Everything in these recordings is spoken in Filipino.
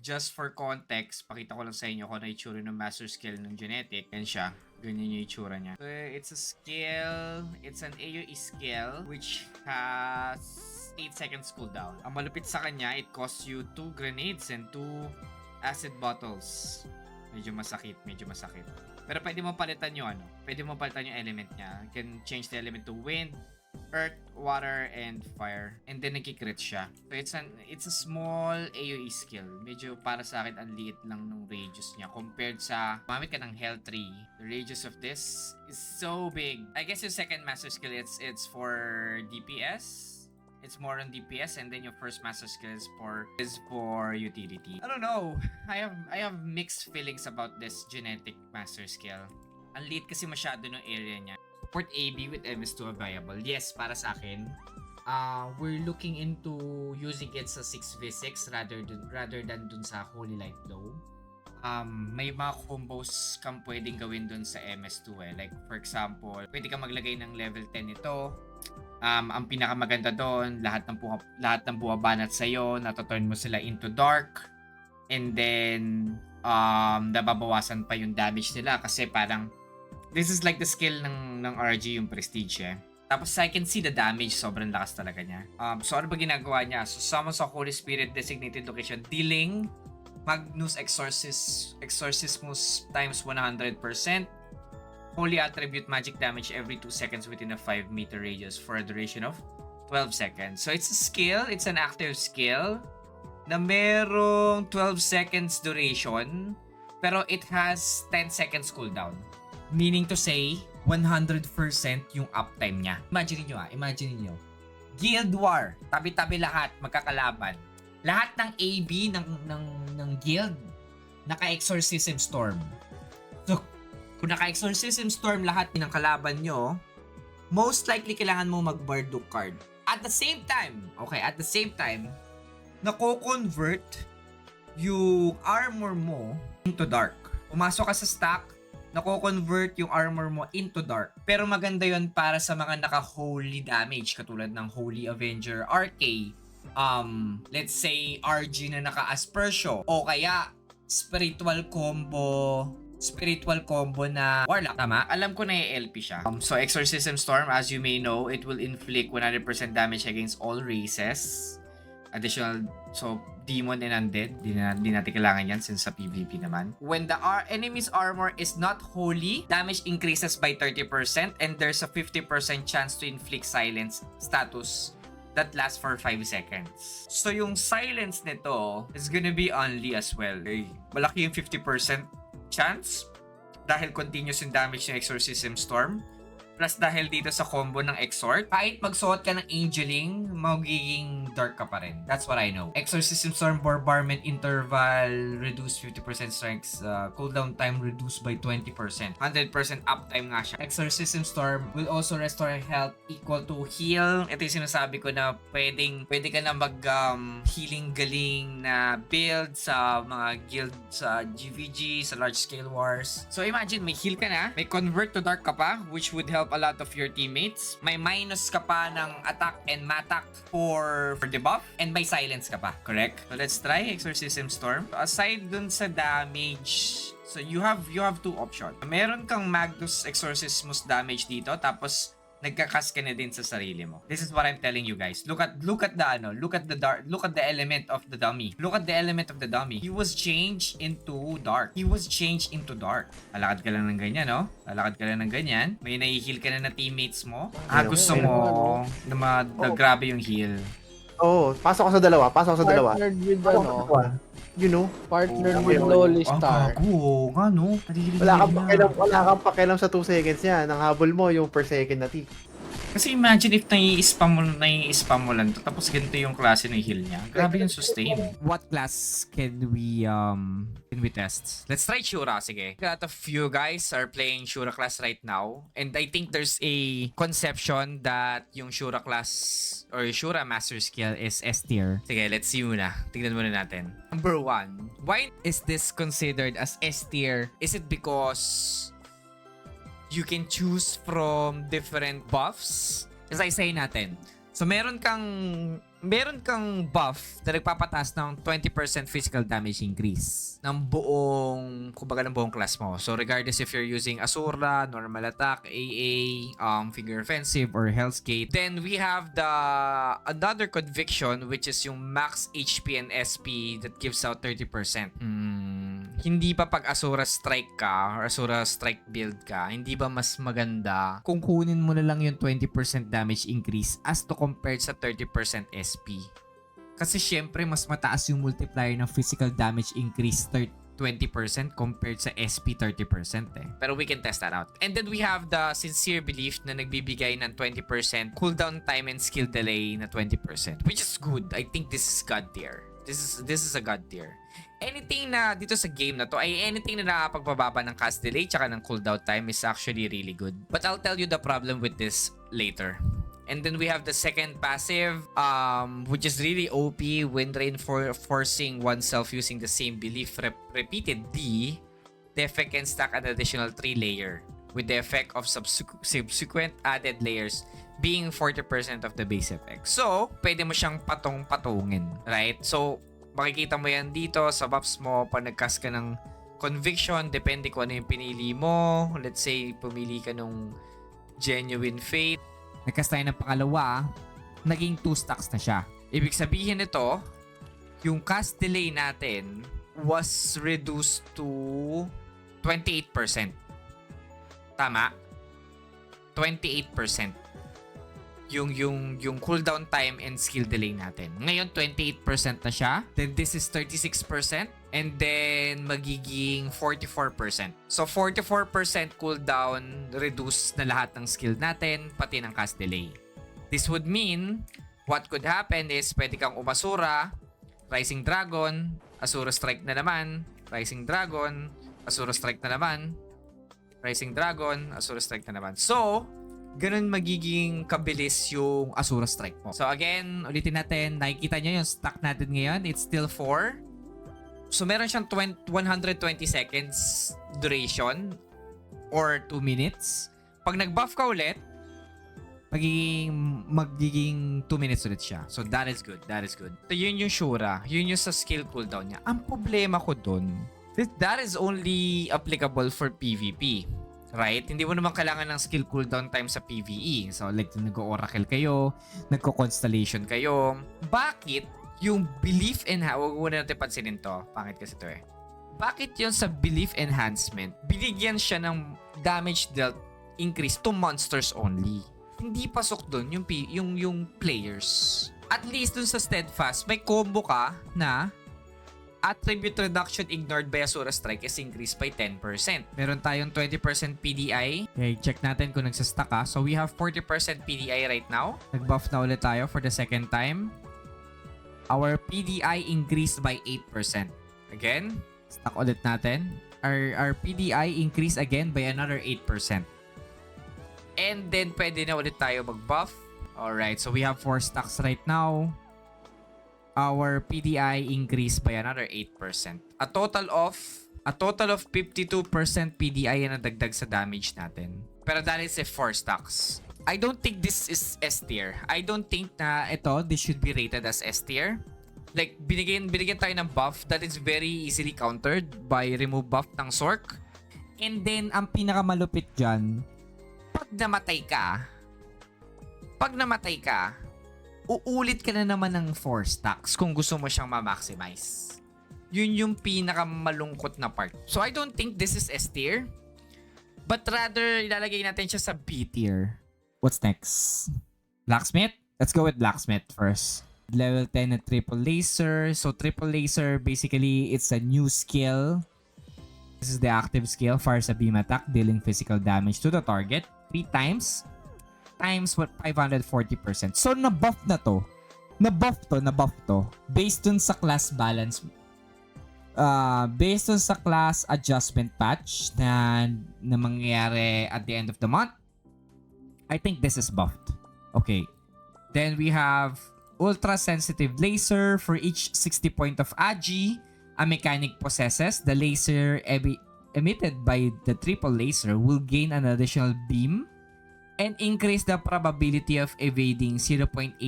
Just for context, pakita ko lang sa inyo kung ano itsura ng master skill ng genetic. Yan siya. Ganyan yung itsura niya. So, it's a skill. It's an AoE skill which has 8 seconds cooldown. Ang malupit sa kanya, it costs you 2 grenades and 2 acid bottles. Medyo masakit. Pero pwede mo palitan yung Pwede mo palitan yung element niya. You can change the element to wind, earth, water, and fire. And then nagkikrit siya. So it's a small AoE skill. Medyo para sa akin ang liit lang ng radius niya compared sa gumamit ka ng health tree. The radius of this is so big. I guess yung second master skill it's for DPS. It's more on DPS, and then your first master skill is for utility. I don't know. I have mixed feelings about this genetic master skill. Ang liit kasi masyado ng area niya. Support AB with MS2 available. Yes, para sa akin. We're looking into using it sa 6v6 rather than dun sa Holy Light Blow. May mga combos kang pwedeng gawin dun sa MS2 eh. Like for example, pwede kang maglagay ng level 10 nito. Ang pinakamaganda doon, lahat ng buwabanat sa iyo, natoturn mo sila into dark. And then nababawasan pa yung damage nila kasi parang this is like the skill ng RG, yung prestige eh. Tapos I can see the damage, sobrang lakas talaga niya. So ano ba ginagawa niya? So summon sa Holy Spirit designated location, dealing Magnus Exorcismus times 100%. Holy attribute magic damage every 2 seconds within a 5-meter radius for a duration of 12 seconds. So it's a skill, it's an active skill na merong 12 seconds duration pero it has 10 seconds cooldown. Meaning to say, 100% yung uptime niya. Imagine niyo. Guild War, tabi-tabi lahat, magkakalaban. Lahat ng AB ng guild naka-exorcism storm. So, kung naka-exorcism storm lahat ng kalaban nyo, most likely kailangan mo mag-Barduk card. At the same time, nako-convert yung armor mo into dark. Pumasok ka sa stack, nako-convert yung armor mo into dark. Pero maganda yon para sa mga naka-holy damage, katulad ng Holy Avenger RK, let's say RG na naka-Aspersio, o kaya spiritual combo na Warlock. Tama? Alam ko na LP siya. So, Exorcism Storm, as you may know, it will inflict 100% damage against all races. Additional, so, Demon and Undead. Di natin kailangan yan since sa PvP naman. When the enemy's armor is not holy, damage increases by 30% and there's a 50% chance to inflict silence status that lasts for 5 seconds. So, yung silence nito is gonna be only as well. Okay? Malaki yung 50% chance dahil continuous yung damage ng Exorcism Storm plus dahil dito sa combo ng Exort, kahit magsuot ka ng Angeling, magiging dark ka pa rin. That's what I know. Exorcism Storm Bombardment Interval reduce 50% strength, cooldown time reduced by 20%. 100% uptime nga siya. Exorcism Storm will also restore health equal to heal. Ito yung sinasabi ko na pwede ka na mag healing galing na build sa mga guild sa GVG, sa large scale wars. So imagine, may heal ka na, may convert to dark ka pa, which would help a lot of your teammates. May minus ka pa ng attack and matak for debuff, and may silence ka pa. Correct? So let's try Exorcism Storm. Aside dun sa damage, so you have two options. Meron kang Magnus Exorcismus damage dito, tapos nagkakas ka na din sa sarili mo. This is what I'm telling you guys. Look at the element of the dummy. Look at the element of the dummy. He was changed into dark. Lalakad ka lang ng ganyan, no? May nai-heal ka na teammates mo. Gusto mo na grabe yung heal. Oo, pasok ka sa dalawa. Partnered with You know? Partnered with Lowly Star. Gago, nga no? Wala kang pakialam sa 2 seconds niya. Nang habol mo yung per second na tick. Kasi imagine if nai-spam mo lang to, tapos ganito yung klase ng heal niya. Grabe yung sustain. What class can we test? Let's try Shura, sige. A lot of you guys are playing Shura class right now. And I think there's a conception that yung Shura class or Shura master skill is S tier. Sige, let's see muna. Tignan muna natin. Number 1. Why is this considered as S tier? Is it because you can choose from different buffs? As I say natin. So, meron kang meron kang buff na nagpapataas ng 20% physical damage increase ng buong, kumbaga ng buong class mo. So regardless if you're using Asura, normal attack, AA, figure offensive, or Hell's Gate, then we have the another conviction, which is yung max HP and SP that gives out 30%. Hindi pa pag Asura Strike ka or Asura Strike build ka, hindi ba mas maganda kung kunin mo na lang yung 20% damage increase as to compared sa 30% SP? Kasi syempre mas mataas yung multiplier ng physical damage increase 20% compared sa SP 30% eh. Pero we can test that out. And then we have the sincere belief na nagbibigay ng 20% cooldown time and skill delay na 20%, which is good. I think this is god tier. This is a god tier. Anything na dito sa game na to, anything na nakakapagbababa ng cast delay tsaka ng cooldown time is actually really good. But I'll tell you the problem with this later. And then we have the second passive, which is really OP when reinforcing oneself using the same belief repeatedly. The effect can stack an additional 3 layer, with the effect of subsequent added layers being 40% of the base effect. So, pwede mo siyang patong-patungin, right? So, makikita mo yan dito sa buffs mo pag nag-cast ka ng conviction, depende kung ano yung pinili mo. Let's say, pumili ka nung genuine faith. Nag-cast tayo ng pangalawa, naging 2 stacks na siya. Ibig sabihin nito, yung cast delay natin was reduced to 28%. Tama? 28%. Yung cooldown time and skill delay natin. Ngayon, 28% na siya. Then this is 36%. And then, magiging 44%. So, 44% cooldown, reduce na lahat ng skill natin, pati ng cast delay. This would mean, what could happen is, pwede kang umasura, Rising Dragon, Asura Strike na naman, Rising Dragon, Asura Strike na naman, Rising Dragon, Asura Strike na naman. So, ganun magiging kabilis yung Asura Strike mo. So, again, ulitin natin, nakikita nyo yung stack natin ngayon, it's still 4. So, meron siyang 120 seconds duration or 2 minutes. Pag nag-buff ka ulit, magiging 2 minutes ulit siya. So, that is good. That is good. So, yun yung Shura. Yun yung sa skill cooldown niya. Ang problema ko dun, that is only applicable for PvP. Right? Hindi mo naman kailangan ng skill cooldown time sa PvE. So, like, nag-oracle kayo, nagko-constellation kayo. Bakit yung belief huwag mo na natin pansinin to. Pangit kasi to eh. Bakit yun sa belief enhancement, binigyan siya ng damage dealt increase to monsters only? Hindi pasok dun yung players. At least dun sa steadfast, may combo ka na attribute reduction ignored by Asura Strike is increased by 10%. Meron tayong 20% PDI. Okay, check natin kung nagsastack ka. So we have 40% PDI right now. Nag-buff na ulit tayo for the second time. Our PDI increased by 8%. Again, stack ulit natin. Our PDI increased again by another 8%. And then, pwede na ulit tayo mag-buff. Alright, so we have 4 stacks right now. Our PDI increased by another 8%. A total of 52% PDI na nadagdag sa damage natin. Pero that is 4 stacks. I don't think this is S tier. I don't think na this should be rated as S tier. Like, binigyan tayo ng buff that is very easily countered by remove buff ng Sork. And then, ang pinakamalupit dyan, pag namatay ka, uulit ka na naman ng 4 stacks kung gusto mo siyang ma-maximize. Yun yung pinakamalungkot na part. So, I don't think this is S tier. But rather, ilalagay natin siya sa B tier. What's next? Blacksmith? Let's go with Blacksmith first. Level 10 na triple laser. So triple laser, basically, it's a new skill. This is the active skill. Fires a beam attack, dealing physical damage to the target 3 times. Times what 540%. So na-buff na to. Na-buff to. Based dun sa class balance. Based dun sa class adjustment patch na mangyayari at the end of the month. I think this is buffed. Okay. Then we have Ultra Sensitive Laser. For each 60 point of AGI a mechanic possesses, the laser emitted by the triple laser will gain an additional beam and increase the probability of evading 0.8%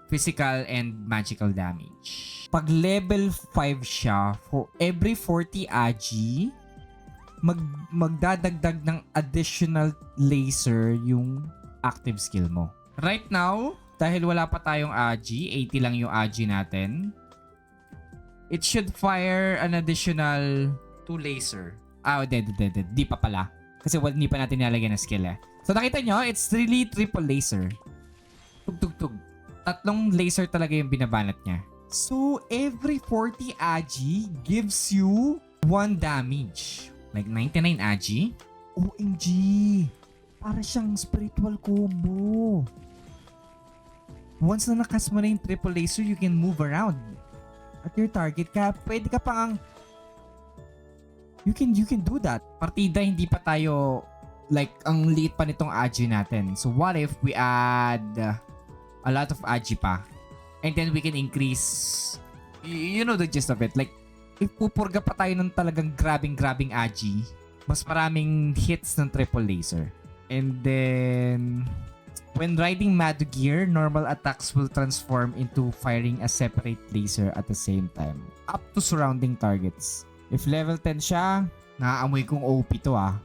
physical and magical damage. Pag level 5 siya, for every 40 agi, magdadagdag ng additional laser yung active skill mo. Right now, dahil wala pa tayong agi, 80 lang yung agi natin, it should fire an additional 2 laser. Di pa pala. Kasi hindi pa natin nilalagyan ng skill eh. So nakita nyo, it's really triple laser. Tug. 3 laser talaga yung binabanat niya. So every 40 agi gives you 1 damage. Like 99 agi. OMG! Para siyang spiritual combo. Once na nakas mo na yung triple laser, you can move around at your target ka. Pwede ka pang you can do that. Partida hindi pa tayo like ang liit pa nitong agi natin. So what if we add a lot of agi pa? And then we can increase, you know the gist of it. Like if pupurga pa tayo ng talagang grabbing agi, mas maraming hits ng triple laser. And then when riding Madu gear, normal attacks will transform into firing a separate laser at the same time, up to surrounding targets. If level 10 siya, naaamoy kong OP to ah.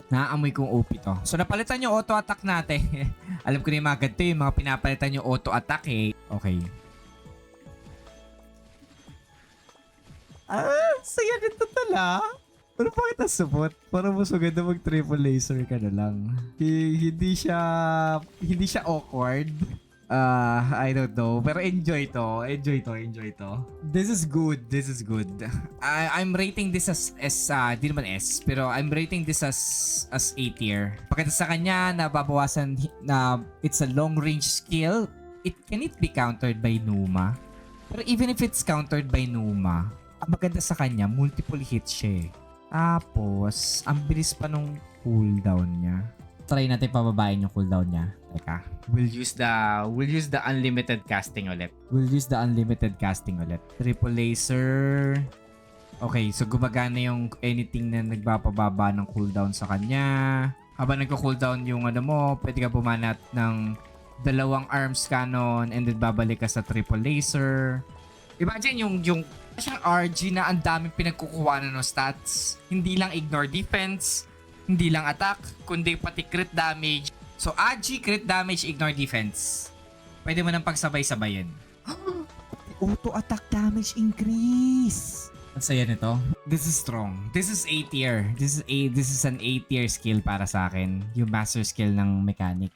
Naaamoy kong OP to. So napalitan yung auto attack natin. Alam ko na yung mga ganito, yung mga pinapalitan yung auto attack eh. Okay. Saya nito tala. Pero bakit nasupot? Para mas maganda mag triple laser ka na lang. Hindi siya awkward. I don't know. Pero enjoy to. This is good. I'm rating this as di naman S, pero I'm rating this as A tier. Pagkatapos sa kanya, nababawasan na it's a long range skill. Can it be countered by Numa? Pero even if it's countered by Numa, ang maganda sa kanya, multiple hits siya eh. Tapos, ang bilis pa nung cooldown niya. Try natin pababain yung cooldown niya. Teka. We'll use the unlimited casting ulit. Triple laser. Okay, so gumagana yung anything na nagpapababa ng cooldown sa kanya. Habang nagko-cooldown yung ano mo, pwede ka bumanat ng 2 arms cannon and then babalik ka sa triple laser. Imagine yung siyang RG na ang daming pinagkukuha ng stats. Hindi lang ignore defense, hindi lang attack, kundi pati crit damage. So, AG, crit damage, ignore defense. Pwede mo nang pagsabay-sabayin. Auto attack damage increase. Ang saya nito. This is strong. This is A tier. This is an A tier skill para sa akin. Yung master skill ng mechanic.